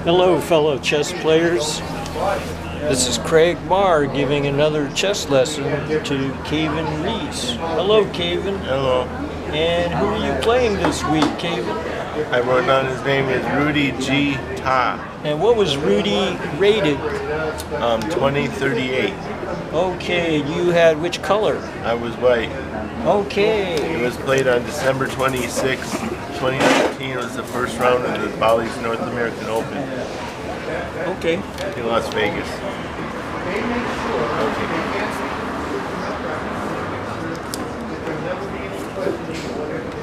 Hello, fellow chess players. This is Craig Marr giving another chess lesson to Kayven Reese. Hello, Kayven. Hello. And who are you playing this week, Kayven? I wrote down his name is Rudy G. Ta. And what was Rudy rated? 2038. Okay, you had which color? I was white. Okay. It was played on December 26, 2019. It was the first round of the Bally's North American Open Okay. in Las Vegas.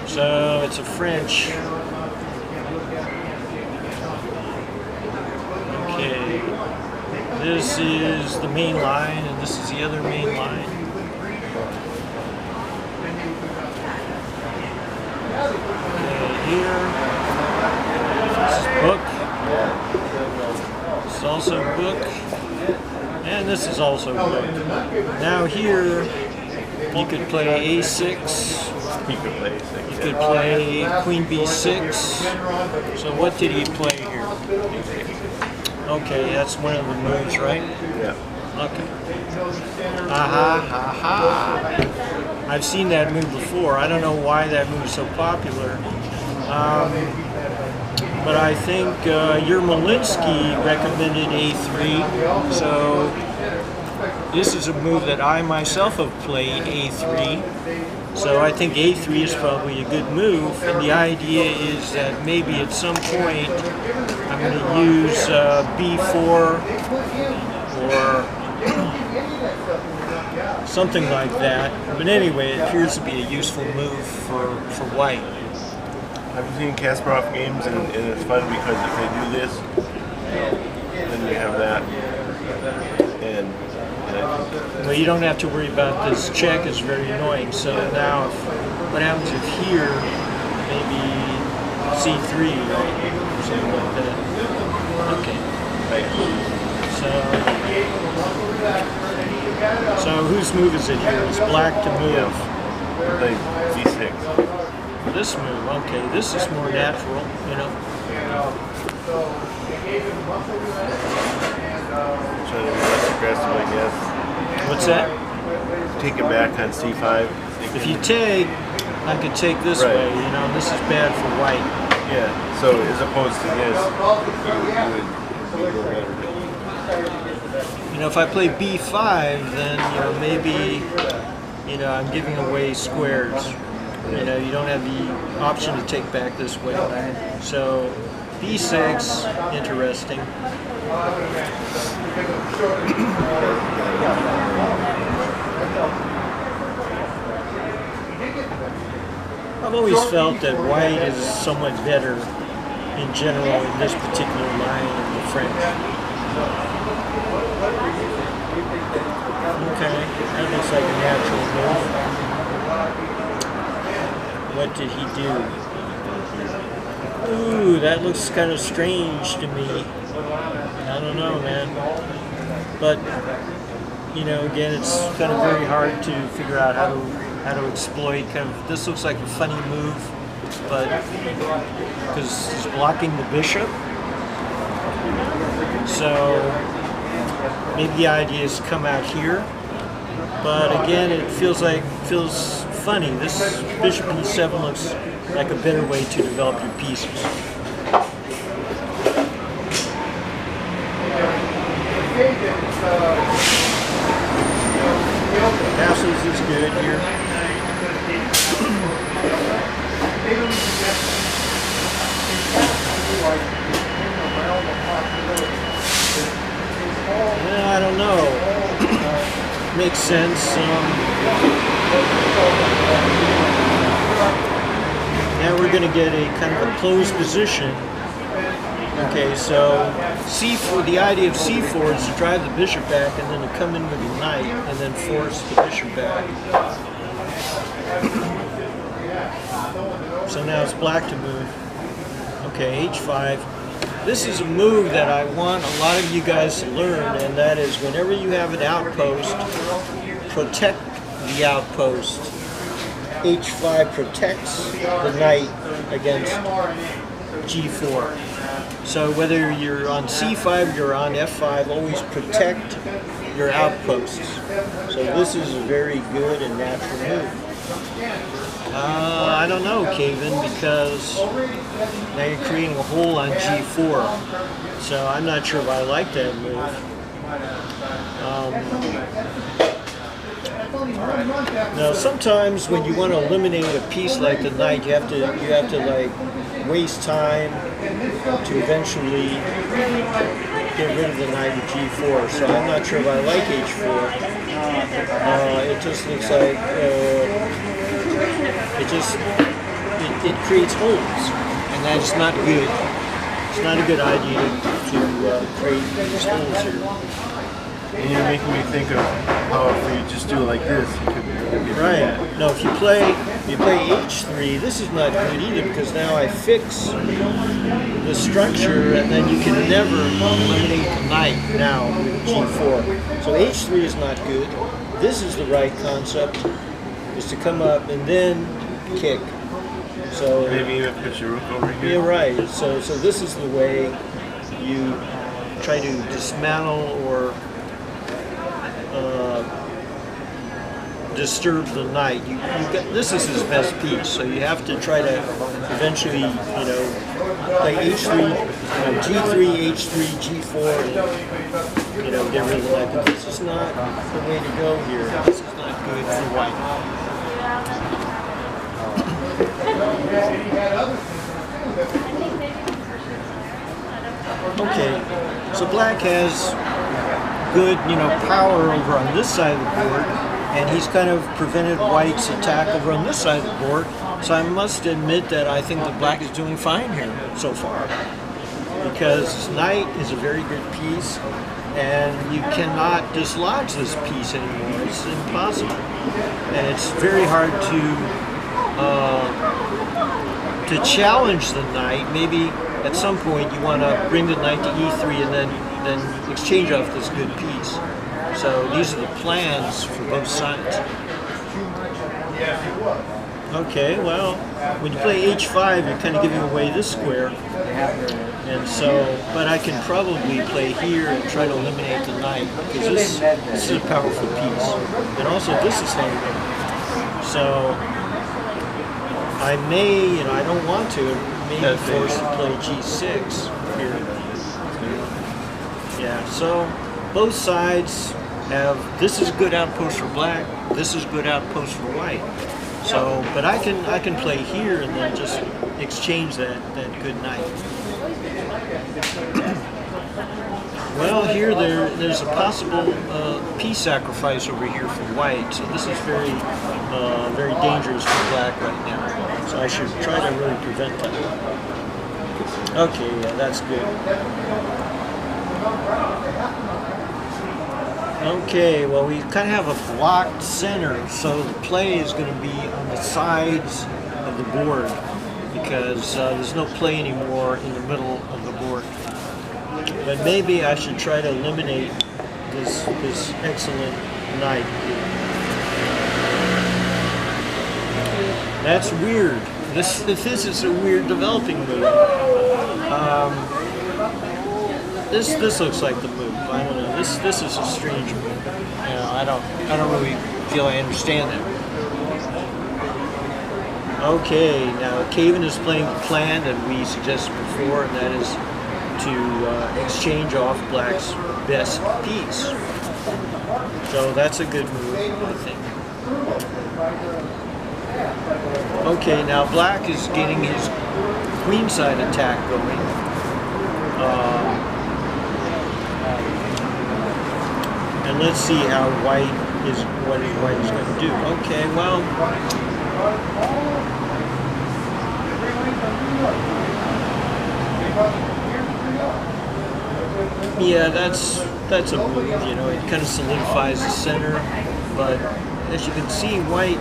So it's a French. Okay. This is the main line, and this is the other main line. Okay, here. This is book. This is also book. And this is also book. Now here, you could play A6. You could play A6. You could play Queen B6. So what did he play here? Okay, that's one of the moves, right? Yeah. Okay. I've seen that move before. I don't know why that move is so popular. But I think Yermolinsky recommended A3. So this is a move that I myself have played, A3. So I think A3 is probably a good move, and the idea is that maybe at some point I'm going to use B4 or something like that. But anyway, it appears to be a useful move for white. I've seen Kasparov games, and it's fun because if they do this, then you have that. And well, you don't have to worry about this check. It's very annoying. So now, what happens if here, maybe C3, right? Or something like that. Okay. So whose move is it here? It's black to move. play D6. This move, okay. This is more natural, you know. Trying to be less aggressive, I guess. What's that? Take it back on C5. If you take, I could take this Right. way, you know. This is bad for white. Yeah, so as opposed to this, you would go better. You know, if I play B5, then, you know, maybe, you know, I'm giving away squares. You know, you don't have the option to take back this way. So, B6, interesting. I've always felt that white is somewhat better in general in this particular line in the French. Okay, that looks like a natural move. What did he do? Ooh, that looks kind of strange to me. I don't know, man. But, you know, again, it's kind of very hard to figure out how to exploit kind of, this looks like a funny move, but because he's blocking the bishop. So maybe the idea is to come out here, but again, it feels funny. This bishop e7 looks like a better way to develop your pieces. Passes is good here. Yeah, I don't know. Makes sense. Now we're going to get a kind of a closed position. Okay, so C4. The idea of C4 is to drive the bishop back and then to come in with the knight and then force the bishop back. So now it's black to move. Okay, H5. This is a move that I want a lot of you guys to learn, and that is whenever you have an outpost, protect the outpost. H5 protects the knight against g4. So whether you're on c5, you're on f5, always protect your outposts. So this is a very good and natural move. I don't know, Kayven, because now you're creating a hole on g4. So I'm not sure if I like that move. Now sometimes when you want to eliminate a piece like the knight, you have to like waste time to eventually get rid of the knight with g4. So I'm not sure if I like h4. It just looks like it creates holes, and that's not good. It's not a good idea to create these holes here. And you're making me think of how if you just do it like this, you could right. No, if you play h3, this is not good either, because now I fix the structure, and then you can never eliminate the knight now with g4. So h3 is not good. This is the right concept, is to come up and then kick. So maybe even put your rook over here. You're right. So this is the way you try to dismantle or disturb the knight. This is his best piece, so you have to try to eventually, play h3, g3, h3, g4, and get rid of the knight. But this is not the way to go here. This is not good for white. Okay, so black has good, power over on this side of the board, and he's kind of prevented white's attack over on this side of the board. So I must admit that I think that black is doing fine here so far, because his knight is a very good piece, and you cannot dislodge this piece anymore. It's impossible, and it's very hard to challenge the knight. Maybe at some point you want to bring the knight to e3 and then exchange off this good piece. So these are the plans for both sides. Okay, well, when you play h5, you're kind of giving away this square. And so, but I can probably play here and try to eliminate the knight, because this is a powerful piece. And also this is hanging. So I may, I don't want to, may be forced to play g6 here. Yeah, so both sides have, this is a good outpost for black, this is a good outpost for white. So, but I can play here and then just exchange that good knight. Well, here there's a possible piece sacrifice over here for white, so this is very dangerous for black right now. So I should try to really prevent that. Okay, yeah, that's good. Okay, well, we kind of have a blocked center, so the play is going to be on the sides of the board, because there's no play anymore in the middle of the board. But maybe I should try to eliminate this excellent knight here. That's weird. This is a weird developing move. This looks like the move. I don't know. This is a strange move. I don't really feel I understand it. Okay, now Kayven is playing the plan that we suggested before, and that is to exchange off black's best piece. So that's a good move, I think. Okay, now black is getting his queenside attack going. And let's see how white is going to do. Okay, well, yeah, that's a move. It kind of solidifies the center, but as you can see, white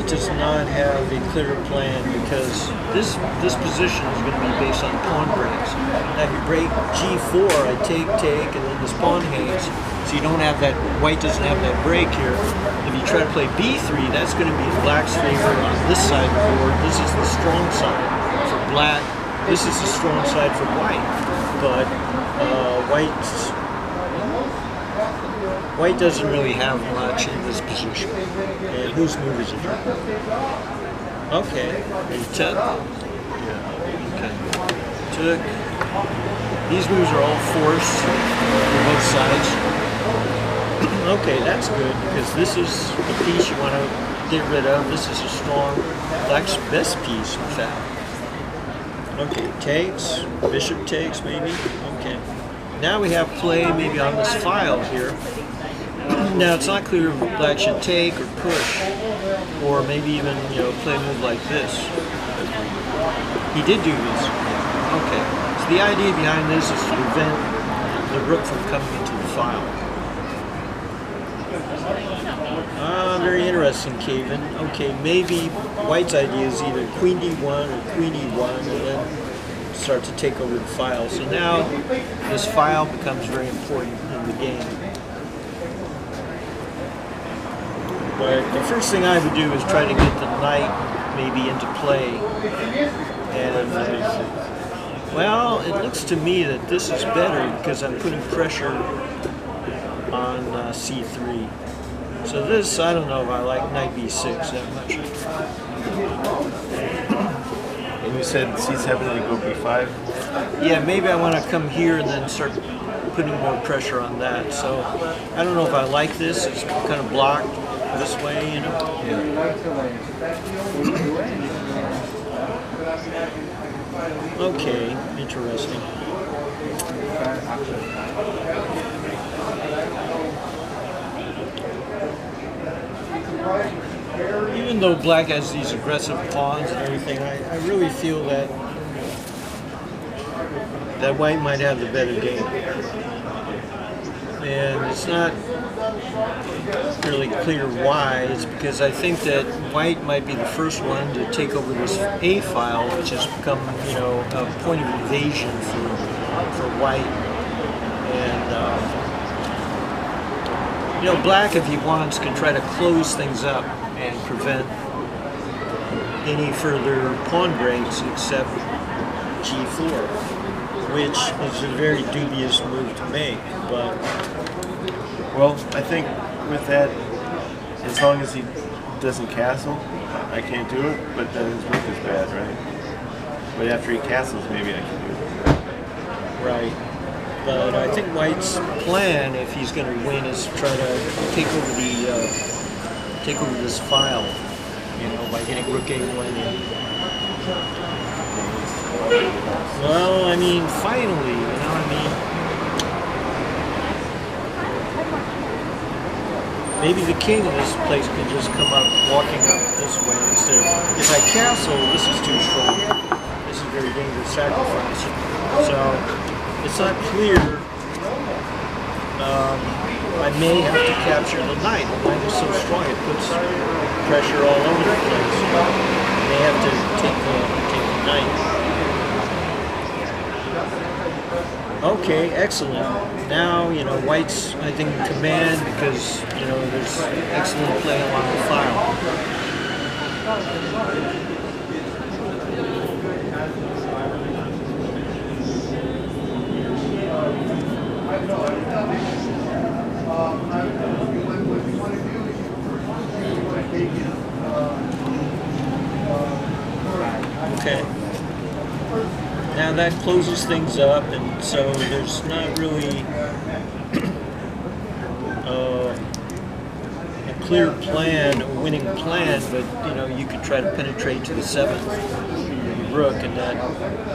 does not have a clear plan, because this position is going to be based on pawn breaks. Now if you break g4, I take, and then this pawn hangs. So So you don't have that, white doesn't have that break here. If you try to play b3, that's going to be black's favor on this side of the board. This is the strong side for black. This is the strong side for white. But white doesn't really have much in this position. And whose move is it? Okay, you took. Okay, took. These moves are all forced for both sides. Okay, that's good because this is the piece you want to get rid of. This is a strong, black's best piece, in fact. Okay, takes, bishop takes maybe. Okay. Now we have play maybe on this file here. Now it's not clear if black should take or push, or maybe even play a move like this. He did do this. Okay. So the idea behind this is to prevent the rook from coming into the file. Very interesting, Kayven. Okay, maybe white's idea is either queen d1 or queen e1, and then start to take over the file. So now this file becomes very important in the game. But the first thing I would do is try to get the knight maybe into play. And well, it looks to me that this is better because I'm putting pressure on c3. So this, I don't know if I like knight b6 that much. And you said c7 and you go b5? Yeah, maybe I want to come here and then start putting more pressure on that. So I don't know if I like this. It's kind of blocked this way, Yeah. Okay, interesting. Even though black has these aggressive pawns and everything, I really feel that white might have the better game. And it's not really clear why. It's because I think that white might be the first one to take over this A file, which has become, a point of invasion for white. And black, if he wants, can try to close things up and prevent any further pawn breaks except g4, which is a very dubious move to make. But well, I think with that, as long as he doesn't castle, I can't do it, but then his rook is bad, right? But after he castles, maybe I can do it. Right. But I think white's plan, if he's going to win, is to try to take over this file, by getting rook a1 in. Well, I mean, finally, maybe the king of this place could just come up, walking up this way instead of, if I castle, this is too strong. This is very dangerous sacrifice. So, it's not clear. I may have to capture the knight. The knight is so strong, it puts pressure all over the place. I may have to take the knight. Okay, excellent. Now, white's, I think, in command because, there's excellent play along the file. Okay. Now that closes things up, and so there's not really a clear plan, a winning plan, but you could try to penetrate to the 7th with the rook, and that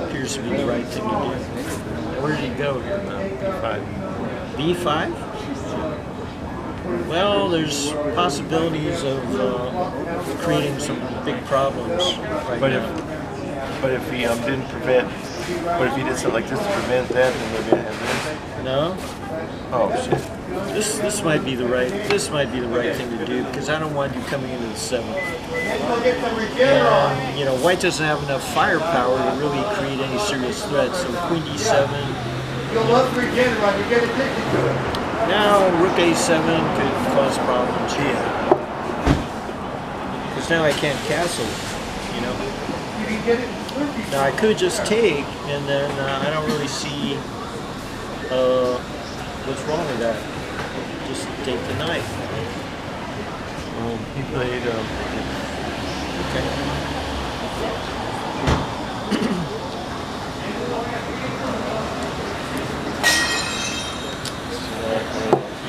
appears to be the right thing to do. Now, where did he go here? B5? Well, there's possibilities of creating some big problems right now. But if he didn't prevent, but if he did something like this to prevent that, then maybe I have this. No. Oh shit. This might be the right thing to do because I don't want you coming into the 7th. And white doesn't have enough firepower to really create any serious threats. So queen d7. Now rook a7 could cause problems here. Yeah. Because now I can't castle, you know. Now I could just take, and then I don't really see what's wrong with that. Just take the knight. He played. Okay.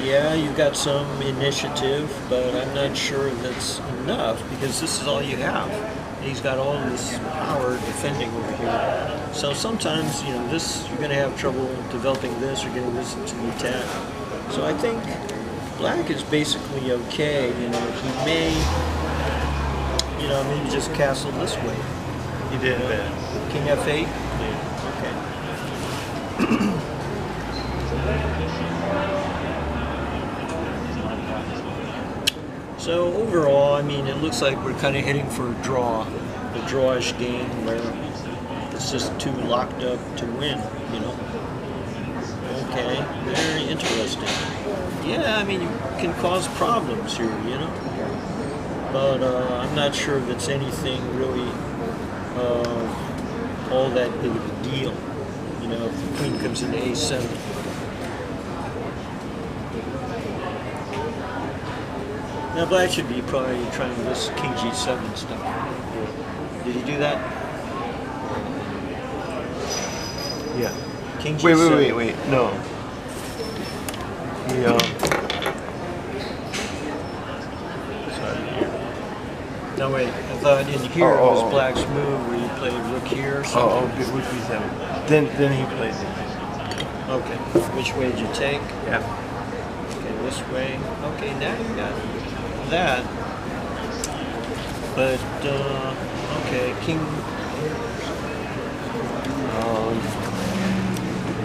Yeah, you've got some initiative, but I'm not sure that's enough because this is all you have. He's got all this power defending over here. So sometimes, you know, this you're going to have trouble developing this or getting this into the attack. So I think black is basically okay. You know, he may, you know, maybe just castle this way. He did bad. King f8. Yeah. Okay. So overall, I mean, it looks like we're kind of heading for a draw, a drawish game where it's just too locked up to win, you know. Okay, very interesting. Yeah, I mean, you can cause problems here, you know. But I'm not sure if it's anything really all that big of a deal, you know, if the queen comes into a7. Now black should be probably trying this king g7 stuff. Did he do that? Yeah. King g7. Wait. No. He No wait, I thought in here was black's move where he played rook here or something. Rook b7. Then he played it. Okay. Which way did you take? Yeah. Okay, this way. Okay, now you got that. But okay, king.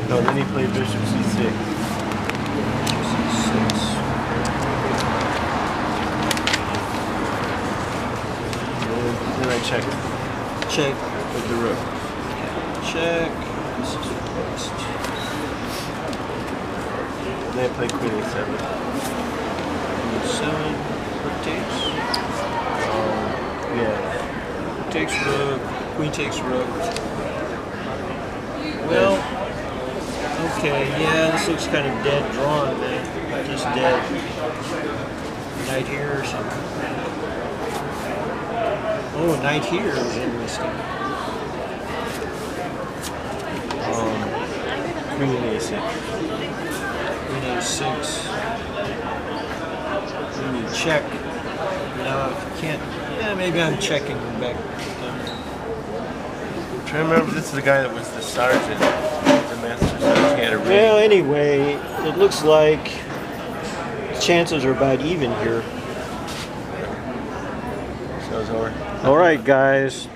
No, then he played bishop c6. C6. Then I checked. Check. With the rook. Check. This is fixed. Then I played queen a7. Queen 7. Rook takes. Yeah. Takes rook. Queen takes rook. Well, okay, yeah, this looks kind of dead drawn, man. Just dead. Knight here or something. Oh, knight here is interesting. Queen a6. Queen a6. Maybe check. No, I can't. Yeah, maybe I'm checking back. I'm trying to remember if this is the guy that was the sergeant, the master sergeant. He had a ring. Well, anyway, it looks like chances are about even here. So it's over. All right, guys.